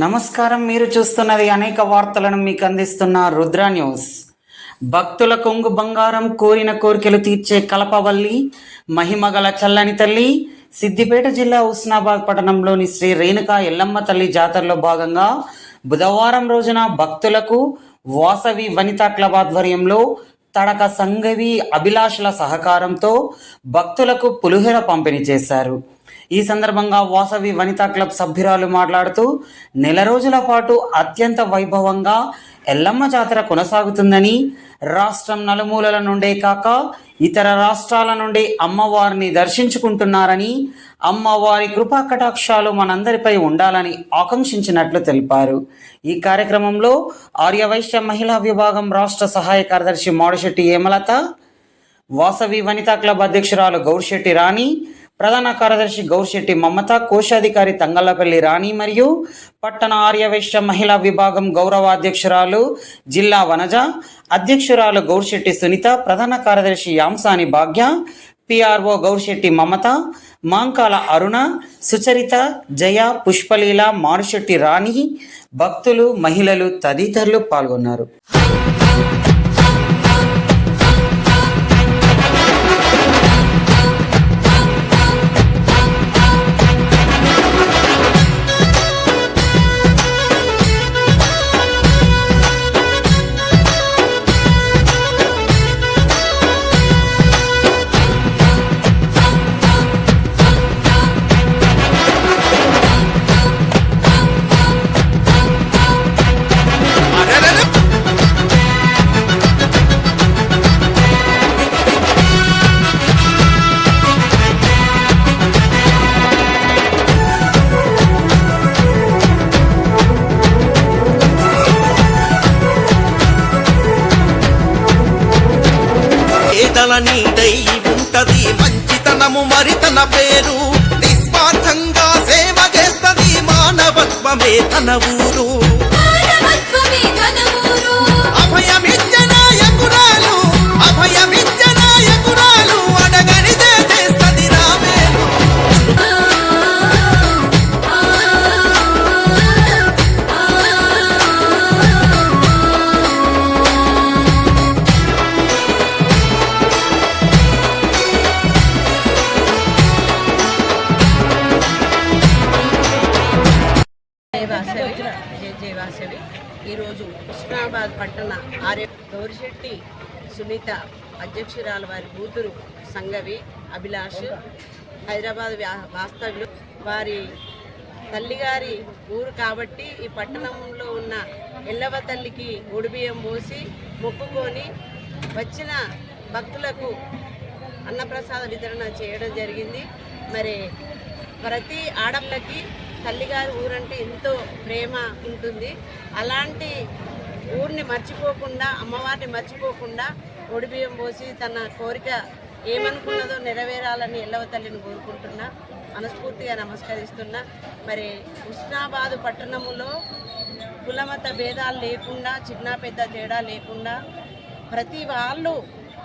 నమస్కారం. మీరు చూస్తున్నది అనేక వార్తలను మీకు అందిస్తున్న రుద్ర న్యూస్. భక్తుల కొంగు బంగారం, కోరిన కోరికలు తీర్చే కలపవల్లి, మహిమగల చల్లని తల్లి సిద్దిపేట జిల్లా హుస్నాబాద్ పట్టణంలోని శ్రీ రేణుకా ఎల్లమ్మ తల్లి జాతరలో భాగంగా బుధవారం రోజున భక్తులకు వాసవి వనితా క్లబ్ ఆధ్వర్యంలో తడక సంగవి అభిలాషుల సహకారంతో భక్తులకు పులిహోర పంపిణీ చేశారు. ఈ సందర్భంగా వాసవి వనితా క్లబ్ సభ్యురాలు మాట్లాడుతూ, నెల రోజుల పాటు అత్యంత వైభవంగా ఎల్లమ్మ జాతర కొనసాగుతుందని, రాష్ట్రం నలుమూలల నుండే కాక ఇతర రాష్ట్రాల నుండి అమ్మవారిని దర్శించుకుంటున్నారని, అమ్మవారి కృపా కటాక్షాలు మనందరిపై ఉండాలని ఆకాంక్షించినట్లు తెలిపారు. ఈ కార్యక్రమంలో ఆర్యవైశ్య మహిళా విభాగం రాష్ట్ర సహాయ కార్యదర్శి మాడిశెట్టి హేమలత, వాసవి వనితా క్లబ్ అధ్యక్షురాలు గౌరిశెట్టి రాణి, ప్రధాన కార్యదర్శి గౌరిశెట్టి మమత, కోశాధికారి తంగళ్లపల్లి రాణి మరియు పట్టణ ఆర్యవైశ్య మహిళా విభాగం గౌరవ అధ్యక్షురాలు జిల్లా వనజ, అధ్యక్షురాలు గౌరిశెట్టి సునీత, ప్రధాన కార్యదర్శి యాంసాని భాగ్య, పిఆర్ఓ గౌరిశెట్టి మమత, మాంకాల అరుణ, సుచరిత, జయ, పుష్పలీల, మాడిశెట్టి రాణి, భక్తులు, మహిళలు తదితరులు పాల్గొన్నారు. నీడై ఉంటది మంచితనము మరి తన పేరు, నిస్వార్థంగా సేవ చేస్తది మానవత్వమే తన ఊరు. అభయమిచ్చ నాయకురాలు, అభయమిచ్చ నాయకురాలు, అడగనిదే చేస్తది రామేలు. వాసవి ఈరోజు హుస్నాబాద్ పట్టణ ఆర్య గౌరిశెట్టి సునీత అధ్యక్షురాలు వారి కూతురు సంగవి అభిలాష్, హైదరాబాద్ వాస్తవ్యులు, వారి తల్లిగారి ఊరు కాబట్టి ఈ పట్టణంలో ఉన్న ఎల్లవ తల్లికి ఒడిబియ్యం పోసి మొక్కుకొని వచ్చిన భక్తులకు అన్నప్రసాద వితరణ చేయడం జరిగింది. మరి ప్రతి ఆడపిల్లకి తల్లిగారి ఊరంటే ఎంతో ప్రేమ ఉంటుంది. అలాంటి ఊరిని మర్చిపోకుండా, అమ్మవారిని మర్చిపోకుండా ఒడిబియ్యం పోసి తన కోరిక ఏమనుకున్నదో నెరవేరాలని ఎల్లవ తల్లిని కోరుకుంటున్నా, మనస్ఫూర్తిగా నమస్కరిస్తున్నా. మరి హుస్నాబాదు పట్టణములో కులమత భేదాలు లేకుండా, చిన్న పెద్ద తేడా లేకుండా ప్రతి వాళ్ళు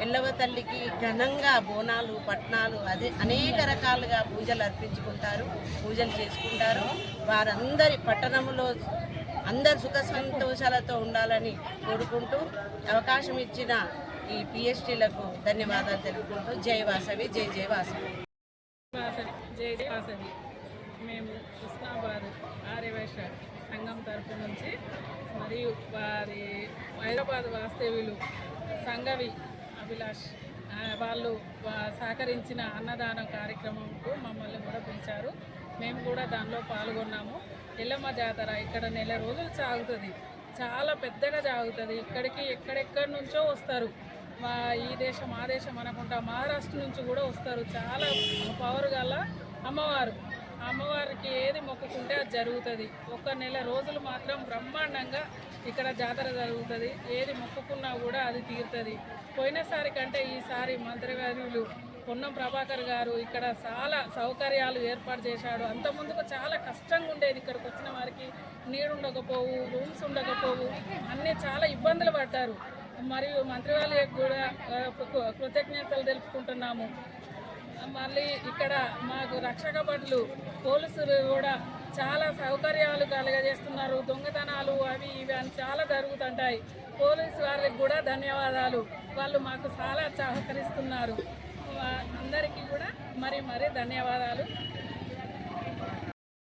ఎల్లవ తల్లికి ఘనంగా బోనాలు, పట్నాలు, అనేక రకాలుగా పూజలు అర్పించుకుంటారు, పూజలు చేసుకుంటారు. వారందరి పట్టణంలో అందరు సుఖ సంతోషాలతో ఉండాలని కోరుకుంటూ అవకాశం ఇచ్చిన ఈ పిఎస్టీలకు ధన్యవాదాలు తెలుపుకుంటూ జై వాసవి, జై జై వాసవి. జై జై వాసవి. మేము హుస్నాబాద్ ఆర్యవైశ్య సంఘం తరఫు నుంచి మరియు వారి హైదరాబాద్ వాస్తవ్యులు సంగవి అభిలాష్ వాళ్ళు సహకరించిన అన్నదానం కార్యక్రమంకు మమ్మల్ని కూడా పిలిచారు. మేము కూడా దానిలో పాల్గొన్నాము. ఎల్లమ్మ జాతర ఇక్కడ నెల రోజులు సాగుతుంది, చాలా పెద్దగా సాగుతుంది. ఇక్కడికి ఎక్కడెక్కడి నుంచో వస్తారు, ఈ దేశం ఆ దేశం అనుకుంటా మహారాష్ట్ర నుంచి కూడా వస్తారు. చాలా పవర్ గల అమ్మవారు, అమ్మవారికి ఏది మొక్కుకుంటే అది జరుగుతుంది. ఒక నెల రోజులు మాత్రం బ్రహ్మాండంగా ఇక్కడ జాతర జరుగుతుంది. ఏది మొక్కుకున్నా కూడా అది తీరుతుంది. పోయినసారి కంటే ఈసారి మంత్రివర్యులు పొన్నం ప్రభాకర్ గారు ఇక్కడ చాలా సౌకర్యాలు ఏర్పాటు చేశాడు. అంతకుముందుకు చాలా కష్టంగా ఉండేది, ఇక్కడికి వచ్చిన వారికి నీడు ఉండకపోవు, రూమ్స్ ఉండకపోవు, అన్నీ చాలా ఇబ్బందులు పడ్డారు. మరియు మంత్రివర్యులకు కూడా కృతజ్ఞతలు తెలుపుకుంటున్నాము. మళ్ళీ ఇక్కడ మాకు రక్షక భటులు, పోలీసులు కూడా చాలా సౌకర్యాలు కలుగజేస్తున్నారు. దొంగతనాలు అవి ఇవి అని చాలా జరుగుతుంటాయి. పోలీసు వారికి కూడా ధన్యవాదాలు. వాళ్ళు మాకు చాలా సహకరిస్తున్నారు. అందరికీ కూడా మరి ధన్యవాదాలు.